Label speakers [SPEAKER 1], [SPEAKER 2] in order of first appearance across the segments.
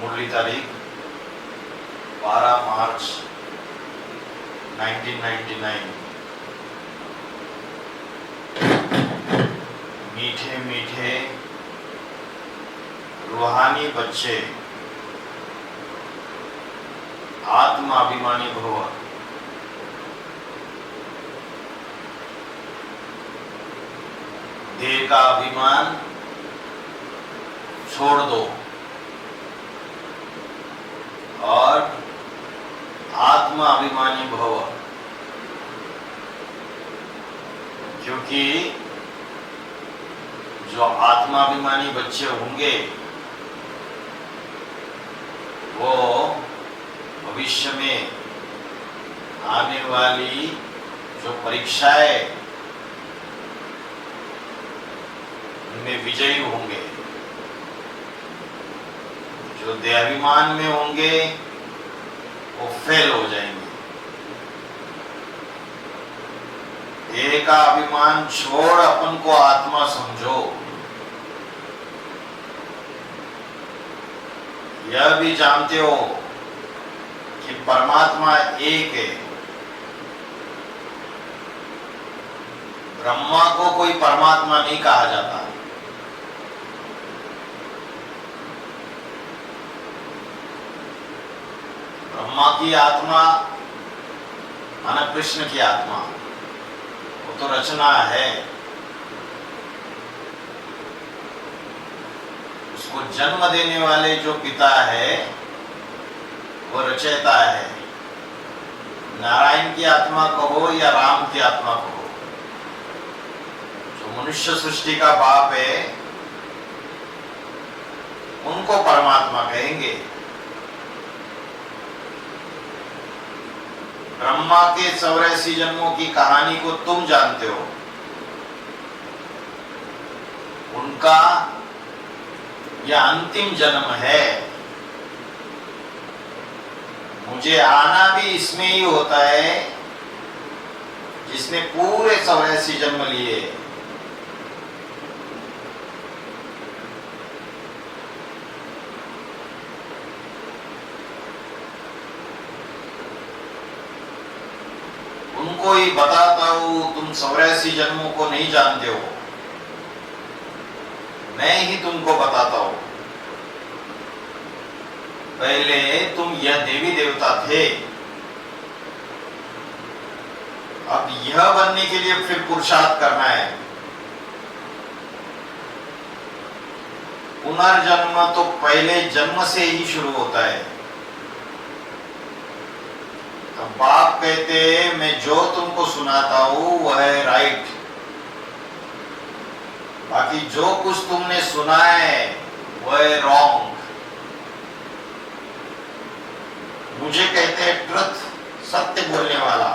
[SPEAKER 1] मुरली तारीख 12 मार्च 1999। मीठे मीठे रूहानी बच्चे आत्माभिमानी भव। देह का अभिमान छोड़ दो और आत्मा अभिमानी भव, क्योंकि जो आत्माभिमानी बच्चे होंगे वो भविष्य में आने वाली जो परीक्षाएं उनमें विजयी होंगे। जो देहाभिमान में होंगे वो फेल हो जाएंगे। देह का अभिमान छोड़ अपन को आत्मा समझो। यह भी जानते हो कि परमात्मा एक है। ब्रह्मा को कोई परमात्मा नहीं कहा जाता। ब्रह्मा की आत्मा माना कृष्ण की आत्मा, वो तो रचना है। उसको जन्म देने वाले जो पिता है वो रचयिता है। नारायण की आत्मा कहो या राम की आत्मा कहो, जो मनुष्य सृष्टि का बाप है उनको परमात्मा कहेंगे। ब्रह्मा के 84 जन्मों की कहानी को तुम जानते हो। उनका यह अंतिम जन्म है। मुझे आना भी इसमें ही होता है जिसने पूरे 84 जन्म लिए। उनको ही बताता हूं, तुम 84 जन्मों को नहीं जानते हो, मैं ही तुमको बताता हूं। पहले तुम यह देवी देवता थे, अब यह बनने के लिए फिर पुरुषार्थ करना है। पुनर्जन्म तो पहले जन्म से ही शुरू होता है। तो बाप कहते मैं जो तुमको सुनाता हूं वह है राइट, बाकी जो कुछ तुमने सुना है वह है रॉन्ग। मुझे कहते हैं ट्रुथ, सत्य बोलने वाला।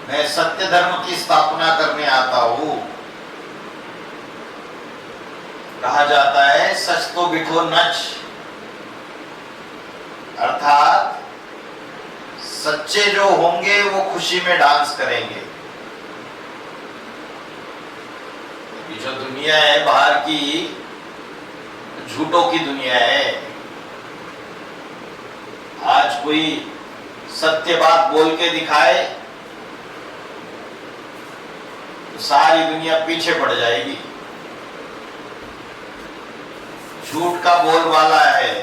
[SPEAKER 1] मैं सत्य धर्म की स्थापना करने आता हूं। कहा जाता है सच तो बिठो नच, अर्थात सच्चे जो होंगे वो खुशी में डांस करेंगे। जो दुनिया है बाहर की, झूठों की दुनिया है। आज कोई सत्य बात बोल के दिखाए तो सारी दुनिया पीछे पड़ जाएगी। झूठ का बोलबाला है।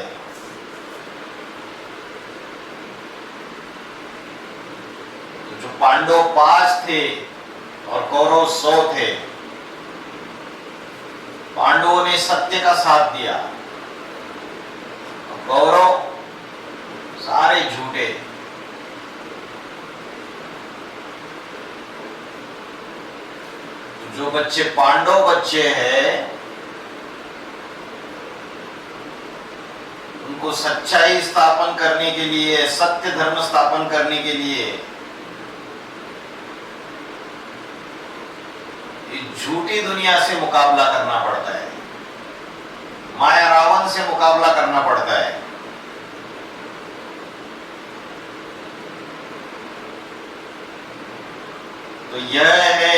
[SPEAKER 1] जो पांडव 5 थे और कौरव 100 थे। पांडवों ने सत्य का साथ दिया, कौरव सारे झूठे। जो बच्चे पांडव बच्चे हैं उनको सच्चाई स्थापन करने के लिए, सत्य धर्म स्थापन करने के लिए झूठी दुनिया से मुकाबला करना पड़ता है। माया रावण से मुकाबला करना पड़ता है। तो यह है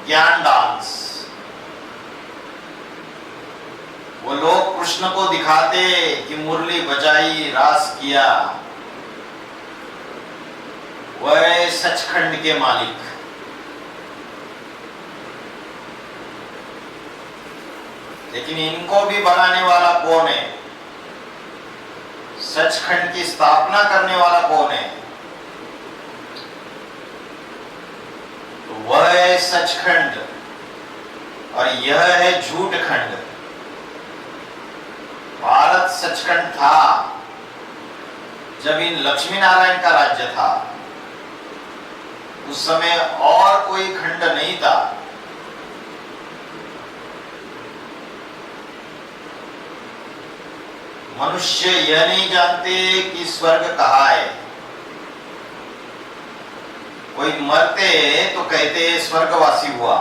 [SPEAKER 1] ज्ञान डांस। वो लोग कृष्ण को दिखाते कि मुरली बजाई, रास किया, वह है सचखंड के मालिक। लेकिन इनको भी बनाने वाला कौन है? सचखंड की स्थापना करने वाला कौन है? तो वह है सचखंड और यह है झूठ खंड। भारत सचखंड था जब इन लक्ष्मी नारायण का राज्य था। उस समय और कोई खंड नहीं था। मनुष्य यह नहीं जानते कि स्वर्ग कहाँ है। कोई मरते तो कहते स्वर्गवासी हुआ।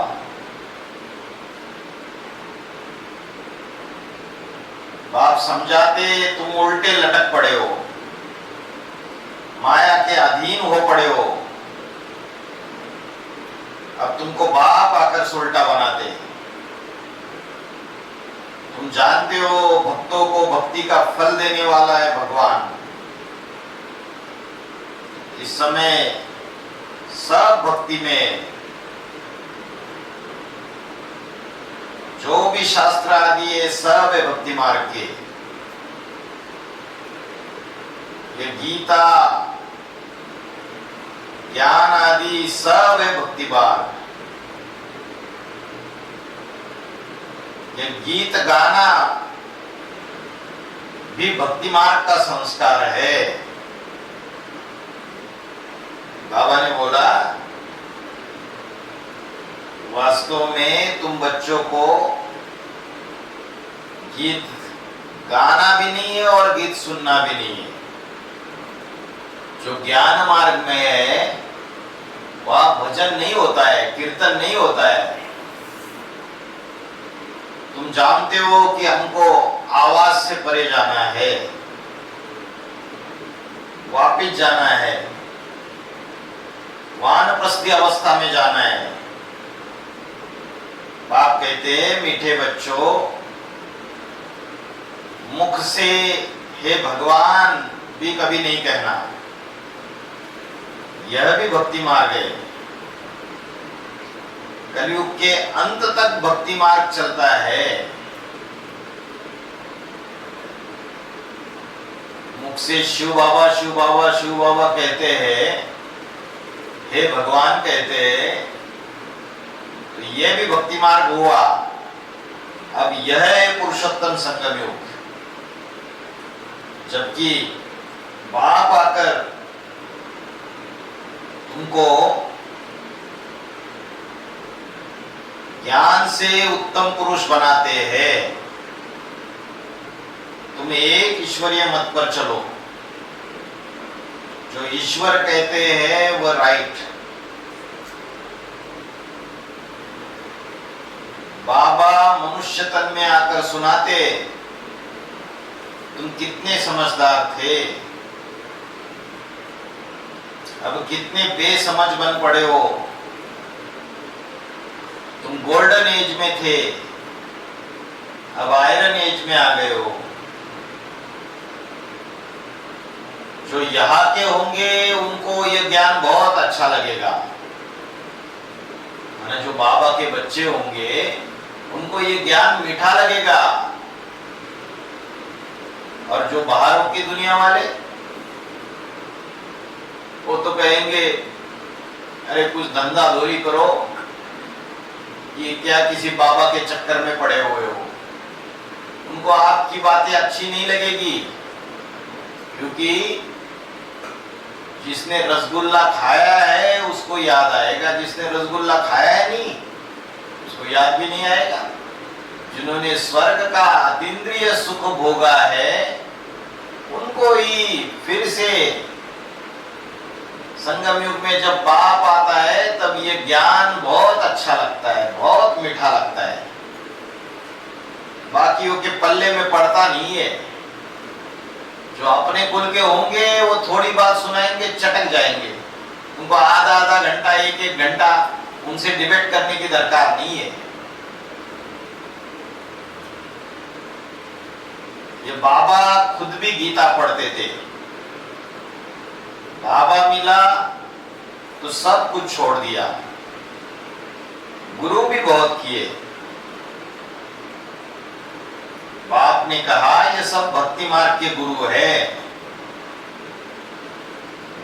[SPEAKER 1] बाप समझाते तुम उल्टे लटक पड़े हो, माया के अधीन हो पड़े हो। अब तुमको बाप आकर उल्टा बनाते। तुम जानते हो भक्तों को भक्ति का फल देने वाला है भगवान। इस समय सब भक्ति में जो भी शास्त्र आदि है सब है भक्ति मार्ग के। ये गीता, ज्ञान आदि सब है भक्ति मार्ग। ये गीत गाना भी भक्ति मार्ग का संस्कार है। बाबा ने बोला वास्तव में तुम बच्चों को गीत गाना भी नहीं है और गीत सुनना भी नहीं है। जो ज्ञान मार्ग में है वह भजन नहीं होता है, कीर्तन नहीं होता है। तुम जानते हो कि हमको आवाज से परे जाना है, वापिस जाना है, वानप्रस्थी अवस्था में जाना है। बाप कहते हैं मीठे बच्चों, मुख से हे भगवान भी कभी नहीं कहना। यह भी भक्ति मार्ग है। कलयुग के अंत तक भक्ति मार्ग चलता है। मुख से शिव बाबा शिव बाबा शिव बाबा कहते हैं, हे भगवान कहते हैं, तो यह भी भक्ति मार्ग हुआ। अब यह है पुरुषोत्तम संगम योग। जबकि बाप आकर तुमको ज्ञान से उत्तम पुरुष बनाते हैं। तुम एक ईश्वरीय मत पर चलो। जो ईश्वर कहते हैं वह राइट। बाबा मनुष्य तन में आकर सुनाते तुम कितने समझदार थे, अब कितने बेसमझ बन पड़े हो। तुम गोल्डन एज में थे, अब आयरन एज में आ गए हो। जो यहाँ के होंगे उनको ये ज्ञान बहुत अच्छा लगेगा। माने जो बाबा के बच्चे होंगे उनको ये ज्ञान मीठा लगेगा। और जो बाहर की दुनिया वाले वो तो कहेंगे अरे कुछ धंधा धोरी करो, ये क्या किसी बाबा के चक्कर में पड़े हुए हो। उनको आपकी बातें अच्छी नहीं लगेगी, क्योंकि जिसने रसगुल्ला खाया है उसको याद आएगा, जिसने रसगुल्ला खाया है नहीं उसको याद भी नहीं आएगा। जिन्होंने स्वर्ग का अतीन्द्रिय सुख भोगा है उनको ही फिर से संगम युग में जब बाप आता है तब ये ज्ञान बहुत अच्छा लगता है, बहुत मीठा लगता है। बाकियों के पल्ले में पड़ता नहीं है। जो अपने कुल के होंगे वो थोड़ी बात सुनाएंगे, चटक जाएंगे। उनको आधा आधा घंटा, एक एक घंटा उनसे डिबेट करने की दरकार नहीं है। ये बाबा खुद भी गीता पढ़ते थे। बाबा मिला तो सब कुछ छोड़ दिया। गुरु भी बहुत किए। बाप ने कहा ये सब भक्ति मार्ग के गुरु है,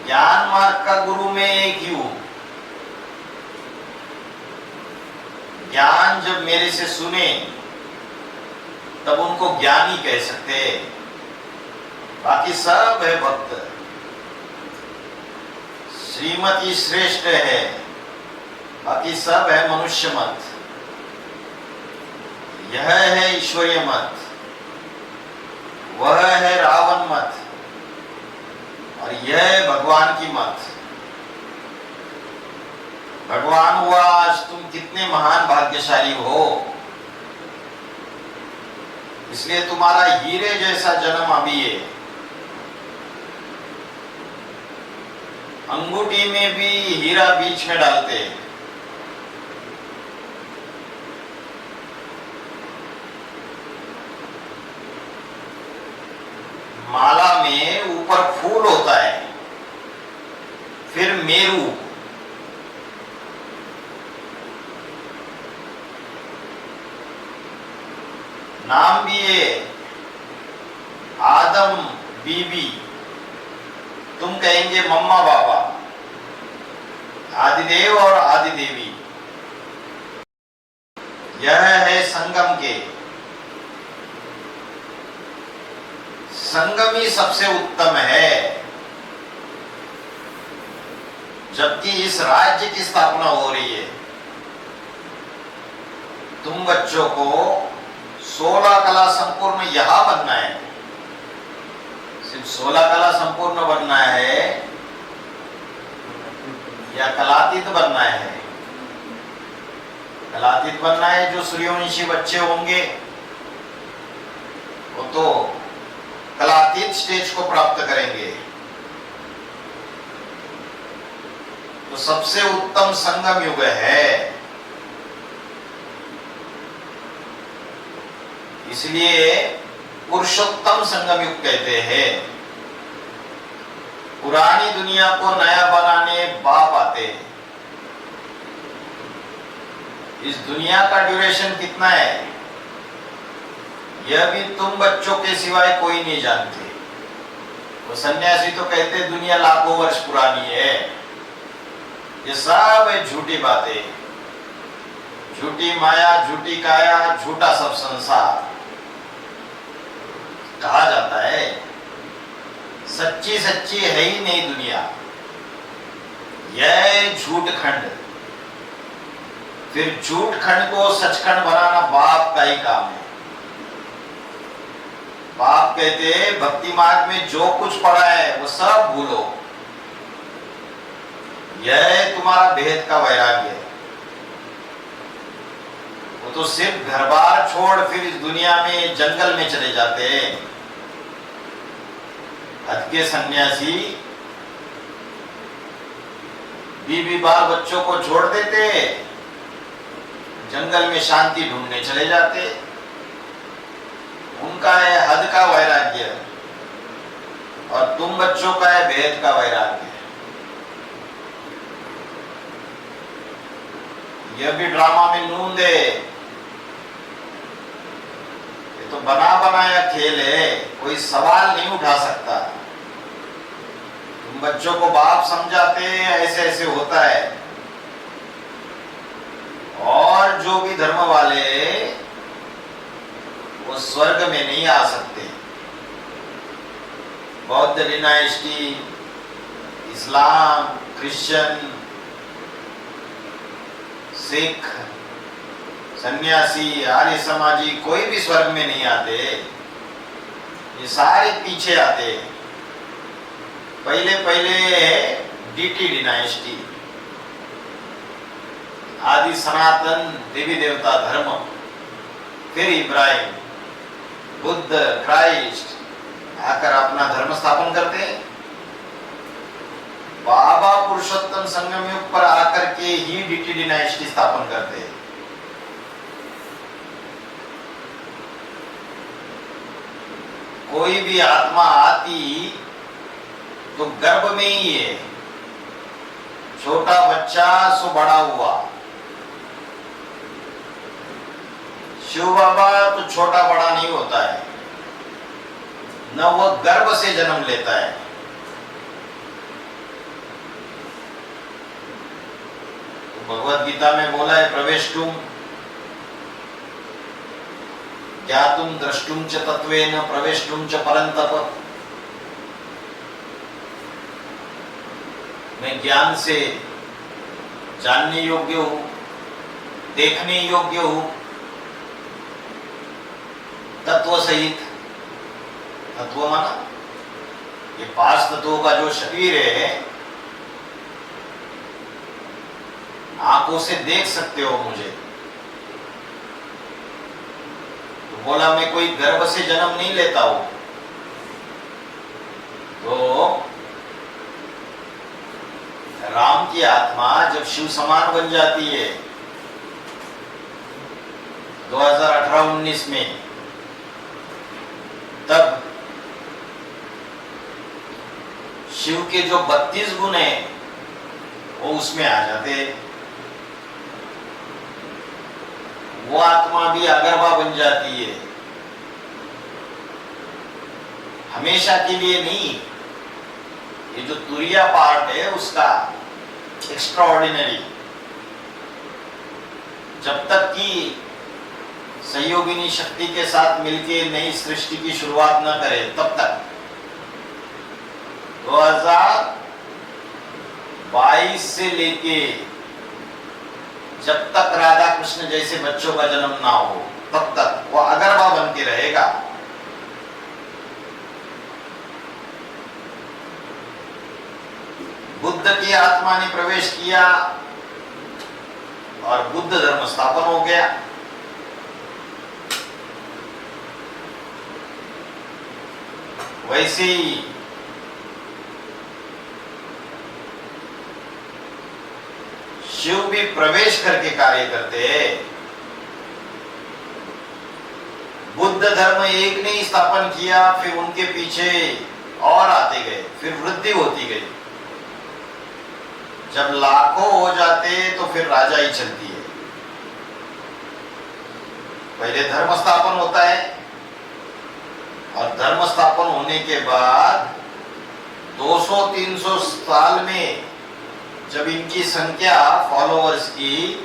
[SPEAKER 1] ज्ञान मार्ग का गुरु में एक ही हूं। ज्ञान जब मेरे से सुने तब उनको ज्ञानी कह सकते, बाकी सब है भक्त। श्रीमती श्रेष्ठ है, बाकी सब है मनुष्य मत। यह है ईश्वरीय मत, वह है रावण मत, और यह है भगवान की मत। भगवान हुआ आज तुम कितने महान भाग्यशाली हो, इसलिए तुम्हारा हीरे जैसा जन्म अभी है। अंगूठी में भी हीरा बीच में डालते हैं। माला में ऊपर फूल होता है, फिर मेरू। नाम भी है आदम बीबी, तुम कहेंगे मम्मा बाबा। आदिदेव और आदिदेवी, यह है संगम के। संगम ही सबसे उत्तम है, जबकि इस राज्य की स्थापना हो रही है। तुम बच्चों को 16 कला संपूर्ण यहां बनना है। सिर्फ 16 कला संपूर्ण बनना है या कलातीत बनना है? कलातीत बनना है। जो सूर्यवंशी बच्चे होंगे वो तो कलातीत स्टेज को प्राप्त करेंगे। तो सबसे उत्तम संगम युग है, इसलिए पुरुषोत्तम संगम युग कहते हैं। पुरानी दुनिया को नया बनाने बाप आते हैं। इस दुनिया का ड्यूरेशन कितना है यह भी तुम बच्चों के सिवाय कोई नहीं जानते। वो सन्यासी तो कहते दुनिया लाखों वर्ष पुरानी है। ये सब है झूठी बातें, झूठी माया, झूठी काया, झूठा सब संसार। कहा जाता है सच्ची सच्ची है ही नहीं दुनिया, यह झूठ खंड। फिर झूठ खंड को सचखंड बनाना बाप का ही काम है। बाप कहते भक्ति मार्ग में जो कुछ पढ़ा है वो सब भूलो, यह तुम्हारा भेद का वैराग्य है। वो तो सिर्फ घर बार छोड़ फिर इस दुनिया में जंगल में चले जाते हैं। हद के सन्यासी बीवी बाल बच्चों को छोड़ देते, जंगल में शांति ढूंढने चले जाते। उनका है हद का वैराग्य और तुम बच्चों का है भेद का वैराग्य। यह भी ड्रामा में नून दे, ये तो बना बनाया खेल है, कोई सवाल नहीं उठा सकता। तुम बच्चों को बाप समझाते ऐसे ऐसे होता है, और जो भी धर्म वाले वो स्वर्ग में नहीं आ सकते। बौद्ध डिनाइस्टी, इस्लाम, क्रिश्चियन, सिख, सन्यासी, आर्य समाजी कोई भी स्वर्ग में नहीं आते। ये सारे पीछे आते। पहले डीटी डिनाइस्टी, आदि सनातन देवी देवता धर्म, फिर इब्राहिम, बुद्ध, क्राइस्ट आकर अपना धर्म स्थापन करते हैं। बाबा पुरुषोत्तम संगम युग पर आकर के ही डीटी डिनाइस्टी स्थापन करते हैं। कोई भी आत्मा आती तो गर्भ में ही है, छोटा बच्चा सो बड़ा हुआ। शिव बाबा तो छोटा बड़ा नहीं होता है, न वह गर्भ से जन्म लेता है। तो भगवत गीता में बोला है, प्रवेष्टुम ज्ञातुम द्रष्टुम च तत्वेन प्रवेष्टुम च परंतप। मैं ज्ञान से जानने योग्य हूं, देखने योग्य हूं, तत्व सहित। तत्व माना ये 5 तत्वों का जो शरीर है, आंखों से देख सकते हो मुझे। तो बोला मैं कोई गर्भ से जन्म नहीं लेता हूं। तो राम की आत्मा जब शिव समान बन जाती है 2018-19 में, तब शिव के जो 32 गुण हैं वो उसमें आ जाते हैं। वो आत्मा भी अगरबा बन जाती है, हमेशा के लिए नहीं। ये जो तुरिया पार्ट है उसका एक्स्ट्रा ऑर्डिनरी, जब तक कि सहयोगिनी शक्ति के साथ मिलके नई सृष्टि की शुरुआत न करे तब तक 2022 से लेके जब तक राधा कृष्ण जैसे बच्चों का जन्म ना हो तब तक वो अगरबा बन के रहेगा। बुद्ध की आत्मा ने प्रवेश किया और बुद्ध धर्म स्थापन हो गया। वैसे ही शिव भी प्रवेश करके कार्य करते हैं। बुद्ध धर्म एक ने स्थापन किया, फिर उनके पीछे और आते गए, फिर वृद्धि होती गई। जब लाखों हो जाते तो फिर राजा ही चलती है। पहले धर्म स्थापन होता है और धर्म स्थापन होने के बाद 200-300 साल में जब इनकी संख्या फॉलोअर्स की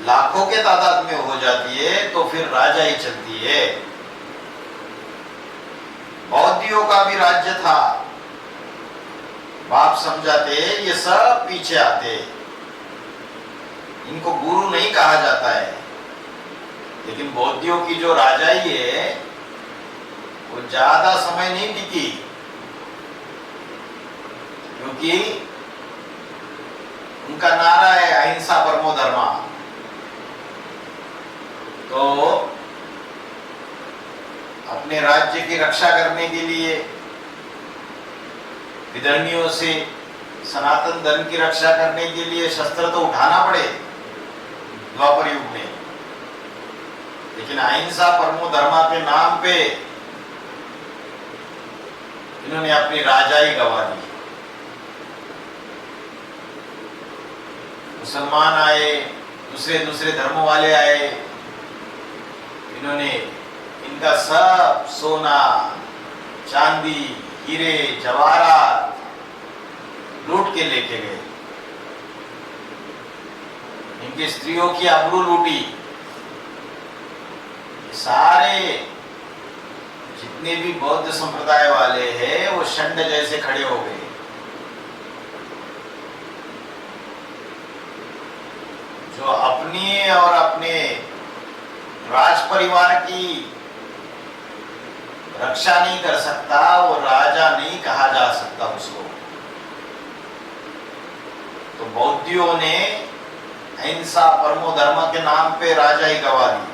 [SPEAKER 1] लाखों के तादाद में हो जाती है तो फिर राजा ही चलती है। बौद्धियों का भी राज्य था, बाप समझाते ये सब पीछे आते, इनको गुरु नहीं कहा जाता है। लेकिन बौद्धियों की जो राजाई है वो ज्यादा समय नहीं टिकी, क्योंकि उनका नारा है अहिंसा परमो धर्मा। तो अपने राज्य की रक्षा करने के लिए विधर्मियों से सनातन धर्म की रक्षा करने के लिए शस्त्र तो उठाना पड़े द्वापर युग में, लेकिन अहिंसा परमो धर्मा के नाम पे इन्होंने अपनी राजाई गंवा दी। मुसलमान आए, दूसरे धर्म वाले आए, इन्होंने इनका सब सोना चांदी हीरे जवाहरात लूट के लेके गए। इनकी स्त्रियों की आबरू लूटी। सारे जितने भी बौद्ध संप्रदाय वाले हैं वो षंड जैसे खड़े हो गए। जो अपनी और अपने राज परिवार की रक्षा नहीं कर सकता वो राजा नहीं कहा जा सकता उसको। तो बौद्धियों ने अहिंसा परमो धर्म के नाम पे राजा ही गवा दी।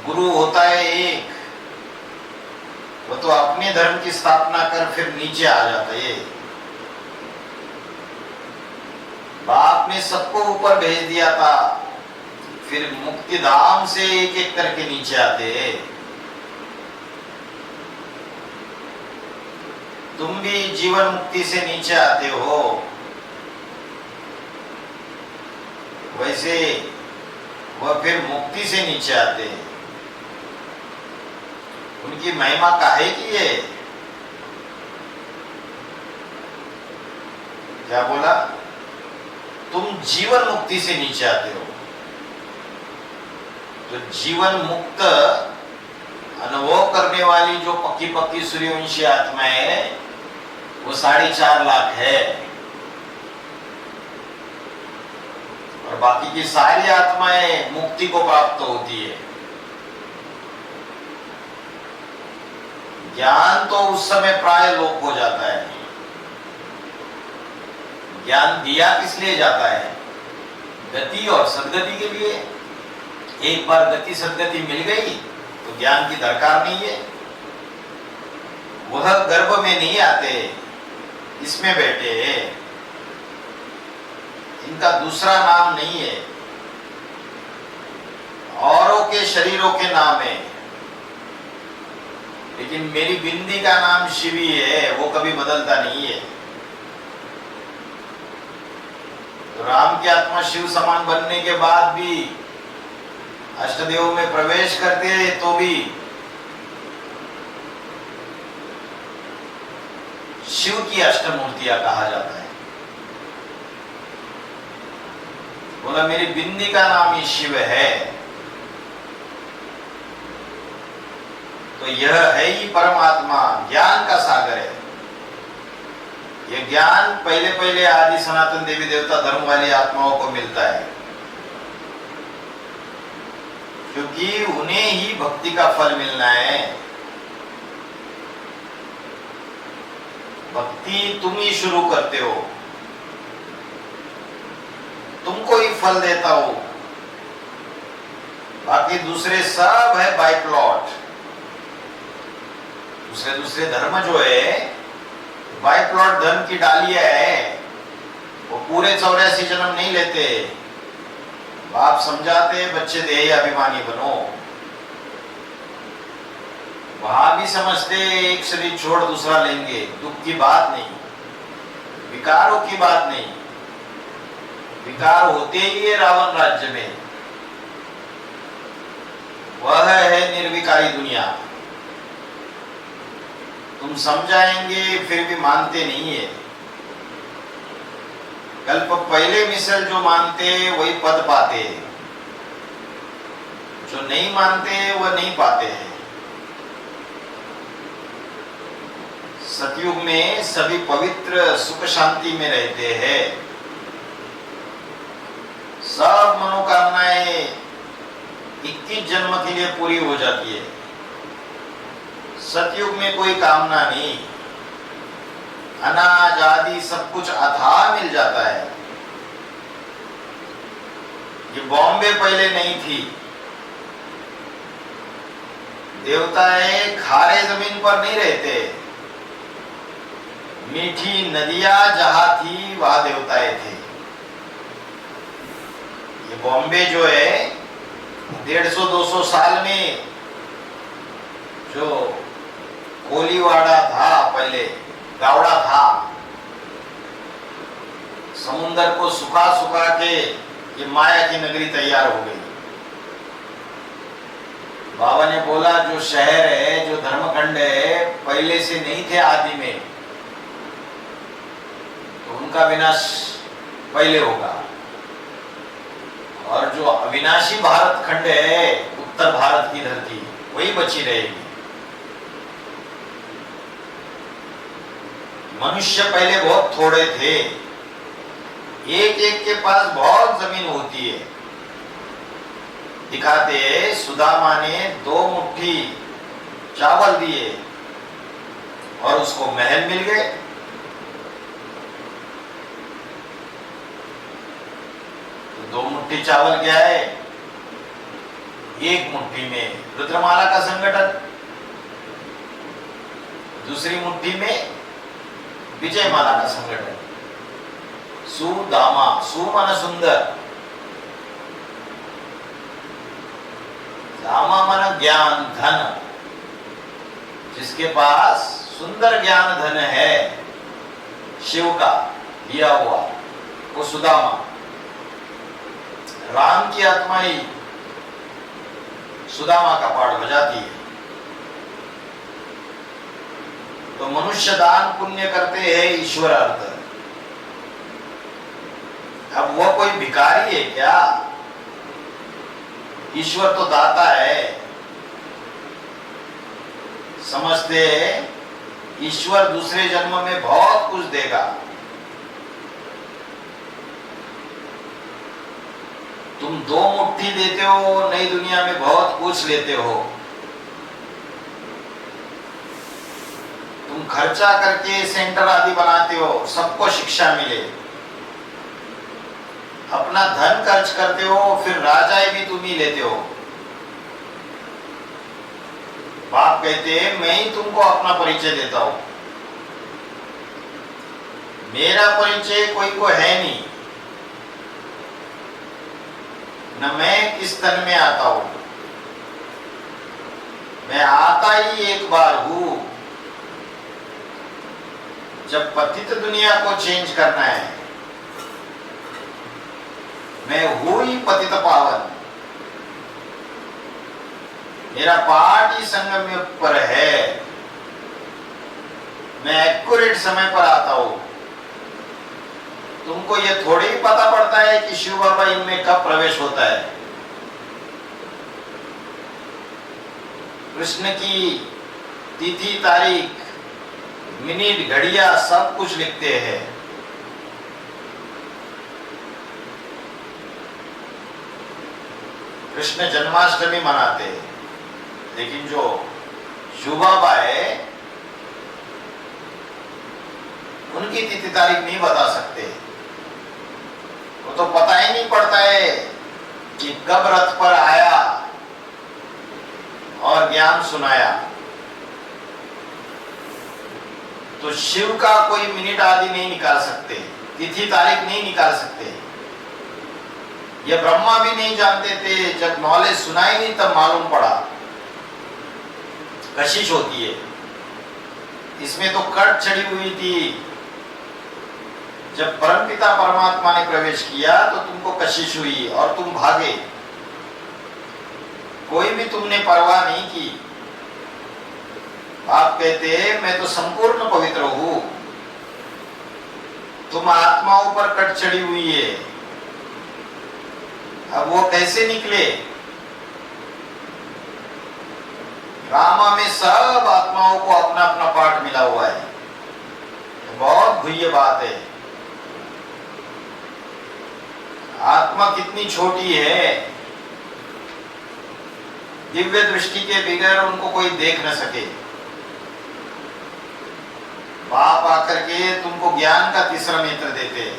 [SPEAKER 1] गुरु होता है एक, वो तो अपने धर्म की स्थापना कर फिर नीचे आ जाता है। बाप ने सबको ऊपर भेज दिया था, फिर मुक्ति धाम से एक एक करके नीचे आते। तुम भी जीवन मुक्ति से नीचे आते हो, वैसे वह फिर मुक्ति से नीचे आते। उनकी महिमा काहे की है? क्या बोला? तुम जीवन मुक्ति से नीचे आते हो। तो जीवन मुक्त अनुभव करने वाली जो पक्की पक्की सूर्यवंशी आत्मा है वो 4.5 लाख है, और बाकी की सारी आत्माएं मुक्ति को प्राप्त होती है। ज्ञान तो उस समय प्राय लोप हो जाता है। ज्ञान दिया किस लिए जाता है? गति और सद्गति के लिए। एक बार गति सद्गति मिल गई तो ज्ञान की दरकार नहीं है। वह गर्भ में नहीं आते, इसमें बैठे हैं। इनका दूसरा नाम नहीं है, औरों के शरीरों के नाम है, लेकिन मेरी बिंदी का नाम शिवी है, वो कभी बदलता नहीं है। तो राम की आत्मा शिव समान बनने के बाद भी अष्टदेव में प्रवेश करते हैं तो भी शिव की अष्टमूर्तियां कहा जाता है। बोला मेरी बिंदी का नाम ही शिव है। तो यह है ही परमात्मा, ज्ञान का सागर है। यह ज्ञान पहले पहले आदि सनातन देवी देवता धर्म वाली आत्माओं को मिलता है, क्योंकि उन्हें ही भक्ति का फल मिलना है। भक्ति तुम ही शुरू करते हो, तुमको ही फल देता हो, बाकी दूसरे सब है बाय प्लॉट। दूसरे धर्म जो है बाय प्लॉट धर्म की डालियां है, वो पूरे 84 जन्म नहीं लेते। बाप समझाते बच्चे देही अभिमानी बनो, वहां भी समझते एक शरीर छोड़ दूसरा लेंगे, दुख की बात नहीं, विकारों की बात नहीं। विकार होते ही है रावण राज्य में, वह है निर्विकारी दुनिया। तुम समझाएंगे फिर भी मानते नहीं है। कल्प पहले मिसल जो मानते वही पद पाते, जो नहीं मानते वह नहीं पाते हैं। सतयुग में सभी पवित्र सुख शांति में रहते हैं। सब मनोकामनाएं 21 जन्म के लिए पूरी हो जाती है। सतयुग में कोई कामना नहीं, अनाज आदि सब कुछ अथाह मिल जाता है। ये बॉम्बे पहले नहीं थी। देवताएं खारे जमीन पर नहीं रहते, मीठी नदियां जहां थी वहां देवताएं थे। ये बॉम्बे जो है 150-200 साल में जो कोलीवाड़ा था, पहले गावड़ा था, समुंदर को सुखा सुखा के ये माया की नगरी तैयार हो गई। बाबा ने बोला जो शहर है, जो धर्मखंड है, पहले से नहीं थे आदि में, तो उनका विनाश पहले होगा। और जो अविनाशी भारत खंड है, उत्तर भारत की धरती, वही बची रहेगी। मनुष्य पहले बहुत थोड़े थे, एक एक के पास बहुत जमीन होती है। दिखाते सुदामा ने 2 मुट्ठी चावल दिए और उसको महल मिल गए। तो 2 मुट्ठी चावल क्या है? एक मुट्ठी में रुद्रमाला का संगठन, दूसरी मुट्ठी में विजय माला का संगठन। सुदामा, सु माना सुंदर, धामा मन ज्ञान धन, जिसके पास सुंदर ज्ञान धन है शिव का दिया हुआ, वो सुदामा। राम की आत्मा ही सुदामा का पाठ बजाती है। तो मनुष्य दान पुण्य करते हैं ईश्वर अर्थ। अब वो कोई भिखारी है क्या? ईश्वर तो दाता है। समझते ईश्वर दूसरे जन्म में बहुत कुछ देगा। तुम 2 मुट्ठी देते हो, नई दुनिया में बहुत कुछ लेते हो। तुम खर्चा करके सेंटर आदि बनाते हो, सबको शिक्षा मिले। अपना धन खर्च करते हो, फिर राजाएं भी तुम ही लेते हो। बाप कहते हैं मैं ही तुमको अपना परिचय देता हूं। मेरा परिचय कोई को है नहीं, न मैं किस तन में आता हूं। मैं आता ही एक बार हूं। जब पतित दुनिया को चेंज करना है, मैं हूं ही पतित पावन। मेरा पाठ ही संगम पर है। मैं एक्यूरेट समय पर आता हूं। तुमको ये थोड़ी ही पता पड़ता है कि शिव बाबा इनमें कब प्रवेश होता है। कृष्ण की तिथि, तारीख, मिनट, घड़ियां सब कुछ लिखते हैं। कृष्ण जन्माष्टमी मनाते हैं, लेकिन जो शिव बाबा है उनकी तिथि तारीख नहीं बता सकते। वो तो पता ही नहीं पड़ता है कि कब रथ पर आया और ज्ञान सुनाया। तो शिव का कोई मिनट आदि नहीं निकाल सकते, तिथि तारीख नहीं निकाल सकते। ये ब्रह्मा भी नहीं जानते थे। जब नॉलेज सुनाई नहीं तब मालूम पड़ा कशिश होती है। इसमें तो कट चढ़ी हुई थी। जब परमपिता परमात्मा ने प्रवेश किया तो तुमको कशिश हुई और तुम भागे। कोई भी तुमने परवाह नहीं की। आप कहते हैं मैं तो संपूर्ण पवित्र हूं। तुम आत्माओं पर कट चढ़ी हुई है। अब वो कैसे निकले? रामा में सब आत्माओं को अपना अपना पाठ मिला हुआ है। बहुत गुह्य बात है। आत्मा कितनी छोटी है, दिव्य दृष्टि के बगैर उनको कोई देख न सके। बाप आकर के तुमको ज्ञान का तीसरा नेत्र देते हैं।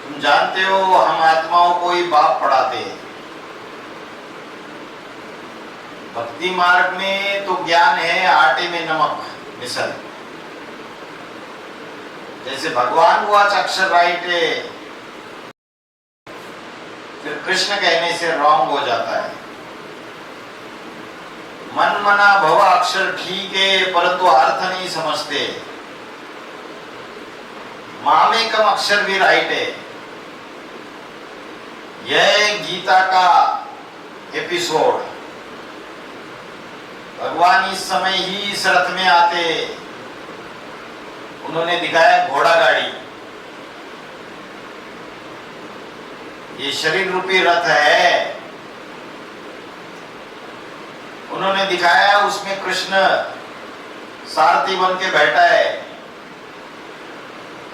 [SPEAKER 1] तुम जानते हो हम आत्माओं को ही बाप पढ़ाते हैं। भक्ति मार्ग में तो ज्ञान है आटे में नमक मिसल। जैसे भगवान वाच अक्षर राइट है, फिर कृष्ण कहने से रॉन्ग हो जाता है। मन मना भव अक्षर ठीक है, परंतु अर्थ नहीं समझते। मामेकम अक्षर भी राइट है। यह गीता का एपिसोड। भगवान इस समय ही इस रथ में आते। उन्होंने दिखाया घोड़ा गाड़ी। ये शरीर रूपी रथ है। उन्होंने दिखाया उसमें कृष्ण सारथी बन के बैठा है।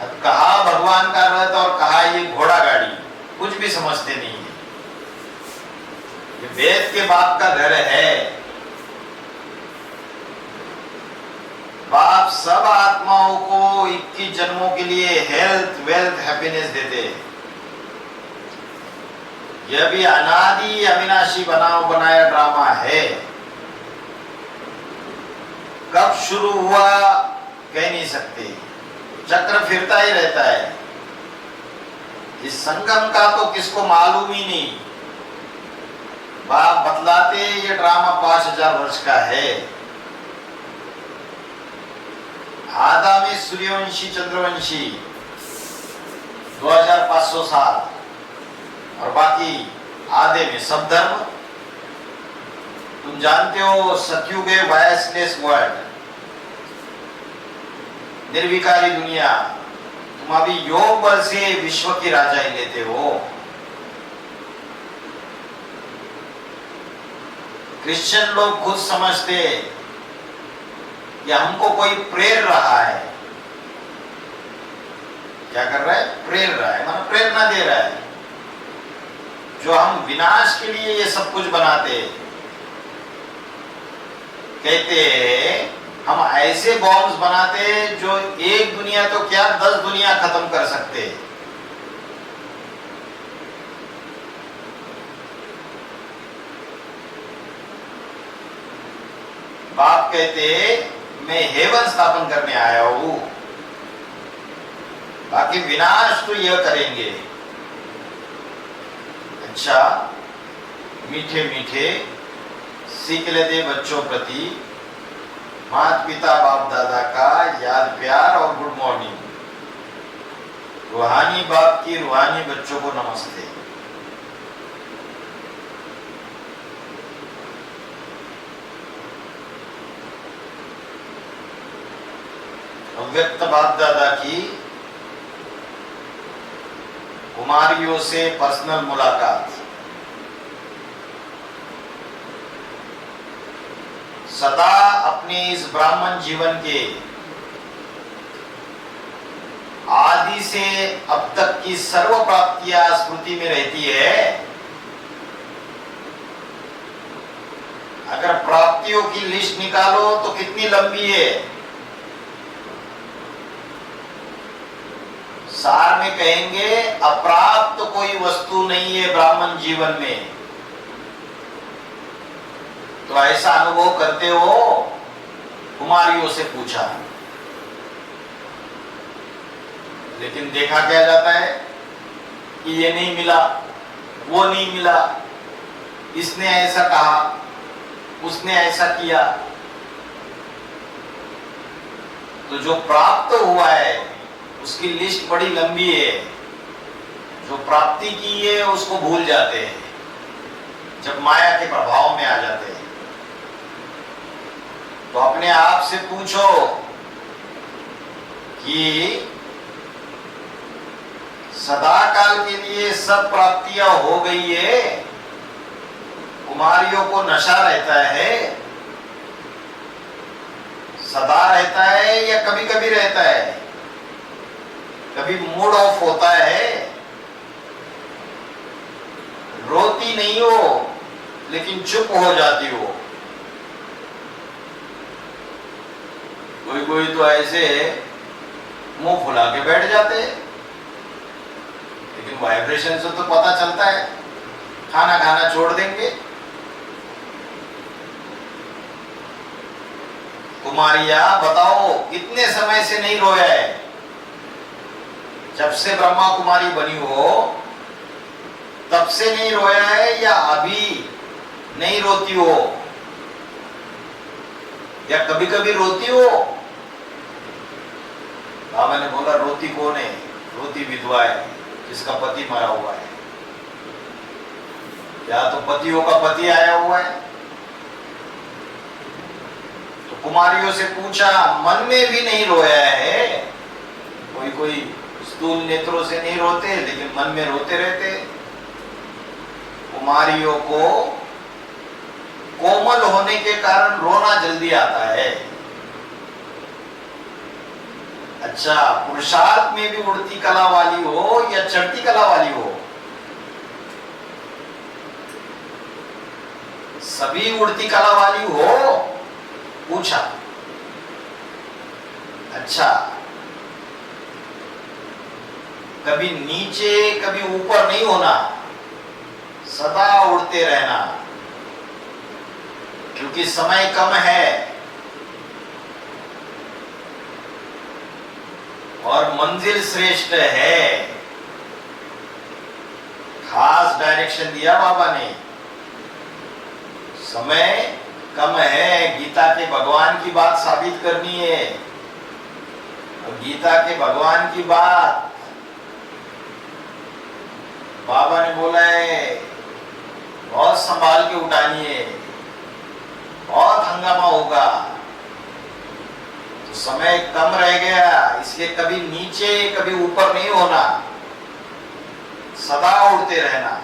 [SPEAKER 1] अब कहा भगवान का रथ और कहा ये घोड़ा गाड़ी, कुछ भी समझते नहीं है। ये वेद के बाप का घर है। बाप सब आत्माओं को 21 जन्मों के लिए हेल्थ, वेल्थ, हैप्पीनेस देते हैं। यह भी अनादि अविनाशी बनाया ड्रामा है। कब शुरू हुआ कह नहीं सकते। चक्र फिरता ही रहता है। इस संगम का तो किसको मालूम ही नहीं। बाप बतलाते ये ड्रामा 5000 वर्ष का है। आधा में सूर्यवंशी चंद्रवंशी 2500 साल और बाकी आधे में सब धर्म। तुम जानते हो सतयुग है वायसलेस वर्ल्ड, निर्विकारी दुनिया। तुम अभी योग बल से विश्व की राजाई लेते हो। क्रिश्चियन लोग खुद समझते कि हमको कोई प्रेर रहा है। क्या कर रहा है? प्रेर रहा है, माना प्रेरणा दे रहा है। जो हम विनाश के लिए ये सब कुछ बनाते, कहते हम ऐसे बॉम्ब्स बनाते जो एक दुनिया तो क्या 10 दुनिया खत्म कर सकते। बाप कहते मैं हेवन स्थापन करने आया हूं, बाकी विनाश तो यह करेंगे। अच्छा, मीठे मीठे सीख लेते बच्चों प्रति माता पिता बाप दादा का याद प्यार और गुड मॉर्निंग। रूहानी बाप की रूहानी बच्चों को नमस्ते। अव्यक्त बाप दादा की कुमारियों से पर्सनल मुलाकात। सदा अपने इस ब्राह्मण जीवन के आदि से अब तक की सर्व प्राप्तियां स्मृति में रहती है। अगर प्राप्तियों की लिस्ट निकालो तो कितनी लंबी है। सार में कहेंगे अप्राप्त तो कोई वस्तु नहीं है ब्राह्मण जीवन में। तो ऐसा अनुभव करते हो? कुमारियों से पूछा, लेकिन देखा क्या जाता है कि ये नहीं मिला, वो नहीं मिला, इसने ऐसा कहा, उसने ऐसा किया। तो जो प्राप्त हुआ है उसकी लिस्ट बड़ी लंबी है। जो प्राप्ति की है उसको भूल जाते हैं जब माया के प्रभाव में आ जाते हैं। तो अपने आप से पूछो कि सदा काल के लिए सब प्राप्तियां हो गई है, कुमारियों को नशा रहता है, सदा रहता है या कभी कभी रहता है? कभी मूड ऑफ होता है, रोती नहीं हो लेकिन चुप हो जाती हो। कोई कोई तो ऐसे मुंह फुला के बैठ जाते, लेकिन वाइब्रेशन से तो पता चलता है खाना खाना छोड़ देंगे। कुमारिया बताओ कितने समय से नहीं रोया है? जब से ब्रह्मा कुमारी बनी हो तब से नहीं रोया है या अभी नहीं रोती हो या कभी कभी रोती हो? बाबा ने बोला रोती कौन है? रोती विधवा है जिसका पति मरा हुआ है, या तो पतियों का पति आया हुआ है। तो कुमारियों से पूछा, मन में भी नहीं रोया है? कोई कोई स्थूल नेत्रों से नहीं रोते लेकिन मन में रोते रहते। कुमारियों को कोमल होने के कारण रोना जल्दी आता है। अच्छा, पुरुषार्थ में भी उड़ती कला वाली हो या चढ़ती कला वाली हो, सभी उड़ती कला वाली हो? पूछा। अच्छा, कभी नीचे कभी ऊपर नहीं होना, सदा उड़ते रहना, क्योंकि समय कम है और मंजिल श्रेष्ठ है। खास डायरेक्शन दिया बाबा ने समय कम है, गीता के भगवान की बात साबित करनी है। और गीता के भगवान की बात बाबा ने बोला है, बहुत संभाल के उठानी है, बहुत हंगामा होगा। तो समय कम रह गया, इसलिए कभी नीचे कभी ऊपर नहीं होना, सदा उड़ते रहना।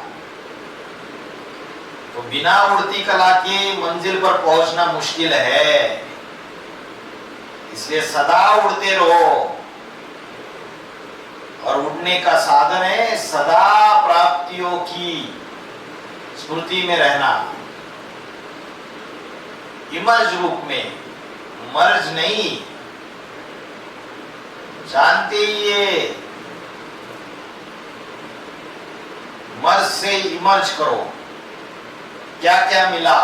[SPEAKER 1] तो बिना उड़ती कला के मंजिल पर पहुंचना मुश्किल है, इसलिए सदा उड़ते रहो। और उड़ने का साधन है सदा प्राप्तियों की स्मृति में रहना, इमर्ज रूप में, मर्ज नहीं। जानते ही ये मर्ज से इमर्ज करो, क्या क्या मिला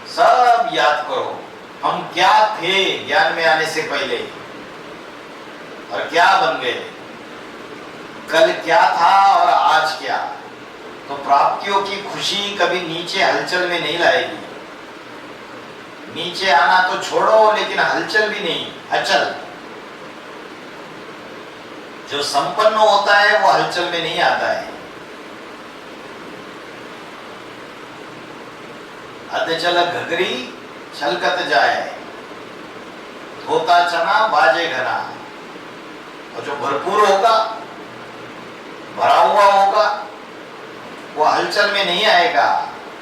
[SPEAKER 1] सब याद करो। हम क्या थे ज्ञान में आने से पहले और क्या बन गए, कल क्या था और आज क्या। तो प्राप्तियों की खुशी कभी नीचे हलचल में नहीं लाएगी। नीचे आना तो छोड़ो, लेकिन हलचल भी नहीं, अचल। जो संपन्न होता है वो हलचल में नहीं आता है। अधचल घगरी छलकत जाए, धोता चना बाजे घना। और जो भरपूर होगा, भरा हुआ होगा, वो हलचल में नहीं आएगा।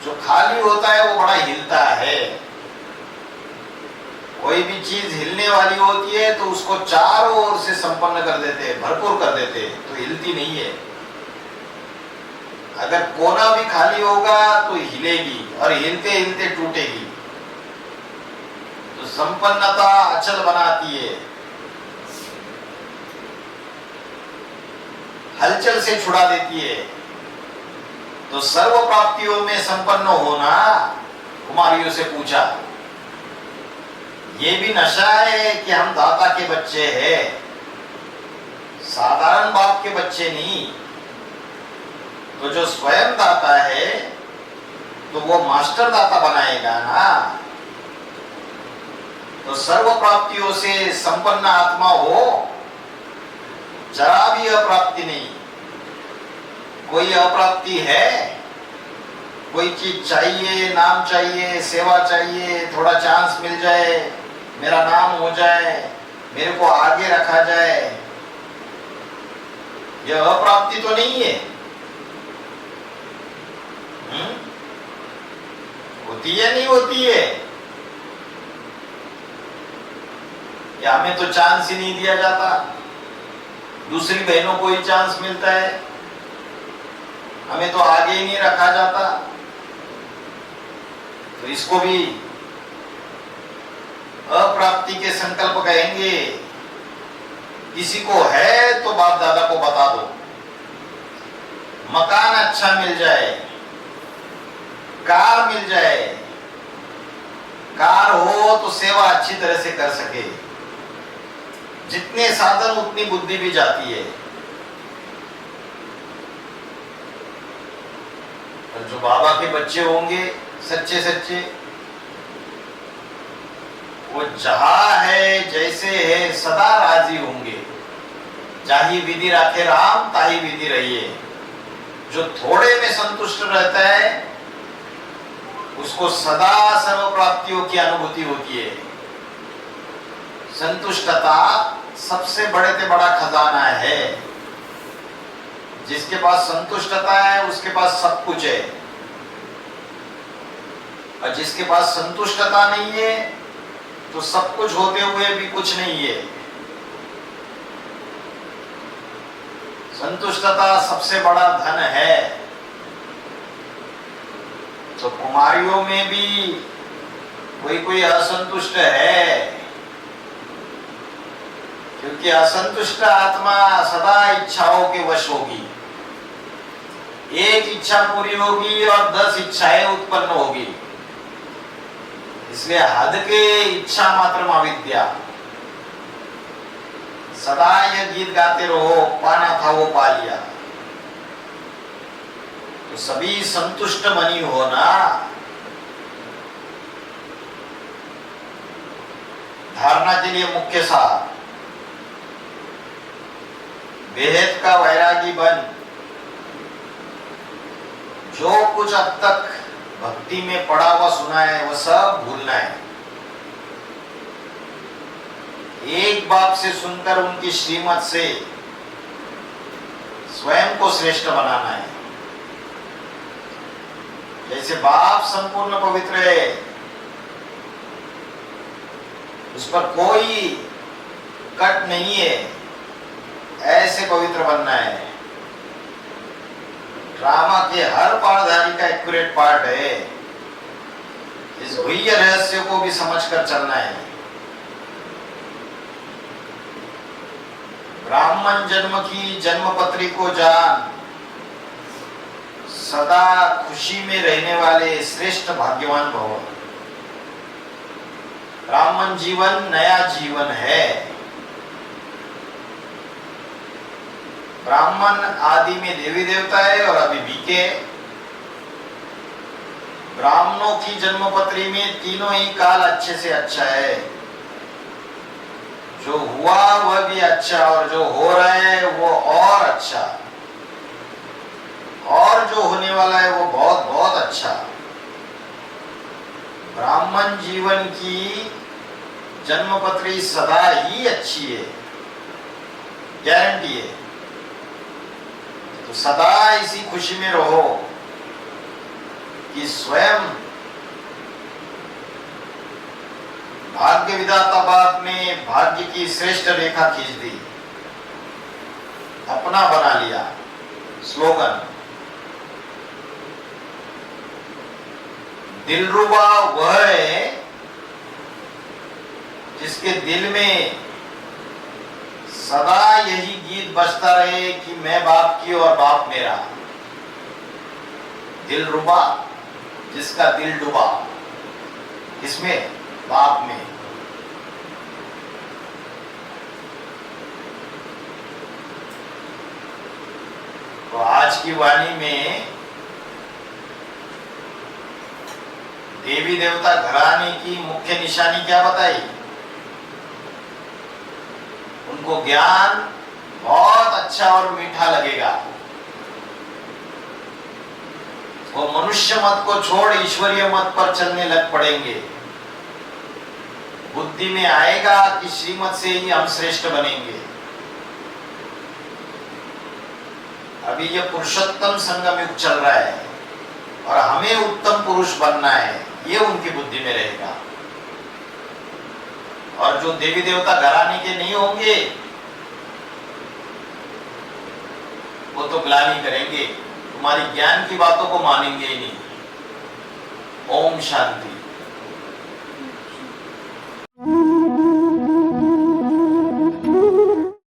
[SPEAKER 1] जो खाली होता है वो बड़ा हिलता है। कोई भी चीज हिलने वाली होती है तो उसको चारों ओर से संपन्न कर देते हैं, भरपूर कर देते हैं, तो हिलती नहीं है। अगर कोना भी खाली होगा तो हिलेगी और हिलते हिलते टूटेगी। तो संपन्नता अचल बनाती है, हलचल से छुड़ा देती है। तो सर्व प्राप्तियों में संपन्न होना, कुमारियों से पूछा, ये भी नशा है कि हम दाता के बच्चे हैं, साधारण बाप के बच्चे नहीं। तो जो स्वयं दाता है तो वो मास्टर दाता बनाएगा ना। तो सर्व प्राप्तियों से संपन्न आत्मा हो, जरा भी अप्राप्ति नहीं। कोई अप्राप्ति है? कोई चीज चाहिए, नाम चाहिए, सेवा चाहिए, थोड़ा चांस मिल जाए, मेरा नाम हो जाए, मेरे को आगे रखा जाए, यह अप्राप्ति तो नहीं है। होती है नहीं होती है? या हमें तो चांस ही नहीं दिया जाता, दूसरी बहनों को ही चांस मिलता है, हमें तो आगे ही नहीं रखा जाता। तो इसको भी अप्राप्ति के संकल्प कहेंगे। किसी को है तो बाप दादा को बता दो, मकान अच्छा मिल जाए, कार मिल जाए, कार हो तो सेवा अच्छी तरह से कर सके। जितने साधन उतनी बुद्धि भी जाती है। और जो बाबा के बच्चे होंगे सच्चे सच्चे, वो जहां है जैसे है सदा राजी होंगे। जाही विधि राखे राम, ताही विधि रहिए। जो थोड़े में संतुष्ट रहता है उसको सदा सर्व प्राप्तियों की अनुभूति होती है। संतुष्टता सबसे बड़े से बड़ा खजाना है। जिसके पास संतुष्टता है उसके पास सब कुछ है, और जिसके पास संतुष्टता नहीं है तो सब कुछ होते हुए भी कुछ नहीं है। संतुष्टता सबसे बड़ा धन है। तो कुमारियों में भी कोई कोई असंतुष्ट है, क्योंकि असंतुष्ट आत्मा सदा इच्छाओं के वश होगी। एक इच्छा पूरी होगी और 10 इच्छाएं उत्पन्न होगी। इसलिए हद के इच्छा मात्र अविद्या। सदा यह गीत गाते रहो, पाना था वो पा लिया। तो सभी संतुष्ट मनी होना, धारणा के लिए मुख्य सार, बेहद का वैरागी बन, जो कुछ अब तक भक्ति में पड़ा हुआ सुना है वह सब भूलना है। एक बाप से सुनकर उनकी श्रीमत से स्वयं को श्रेष्ठ बनाना है। जैसे बाप संपूर्ण पवित्र है, उस पर कोई कट नहीं है, ऐसे पवित्र बनना है। ड्रामा के हर पाठधारी का एक्यूरेट पार्ट है, इस गुह्य रहस्य को भी समझकर चलना है। ब्राह्मण जन्म की जन्मपत्री को जान, सदा खुशी में रहने वाले श्रेष्ठ भाग्यवान भव। ब्राह्मण जीवन नया जीवन है। ब्राह्मण आदि में देवी देवता है और अभी बीके। ब्राह्मणों की जन्मपत्री में तीनों ही काल अच्छे से अच्छा है। जो हुआ वह भी अच्छा और जो हो रहा है वो और अच्छा, और जो होने वाला है वो बहुत बहुत अच्छा। ब्राह्मण जीवन की जन्मपत्री सदा ही अच्छी है, गारंटी है। तो सदा इसी खुशी में रहो कि स्वयं भाग्य विधाता बाप ने भाग्य की श्रेष्ठ रेखा खींच दी, अपना बना लिया। स्लोगन, दिलरुबा वह है जिसके दिल में सदा यही गीत बजता रहे कि मैं बाप की और बाप मेरा। दिलरुबा, जिसका दिल डूबा, किसमें? बाप में। तो आज की वाणी में देवी देवता घराने की मुख्य निशानी क्या बताई? उनको ज्ञान बहुत अच्छा और मीठा लगेगा। वो मनुष्य मत को छोड़ ईश्वरीय मत पर चलने लग पड़ेंगे। बुद्धि में आएगा कि श्रीमत से ही हम श्रेष्ठ बनेंगे। अभी ये पुरुषोत्तम संगम युग चल रहा है और हमें उत्तम पुरुष बनना है, ये उनकी बुद्धि में रहेगा। और जो देवी देवता घराने के नहीं होंगे वो तो ग्लानि करेंगे, तुम्हारी ज्ञान की बातों को मानेंगे ही नहीं। ओम शांति।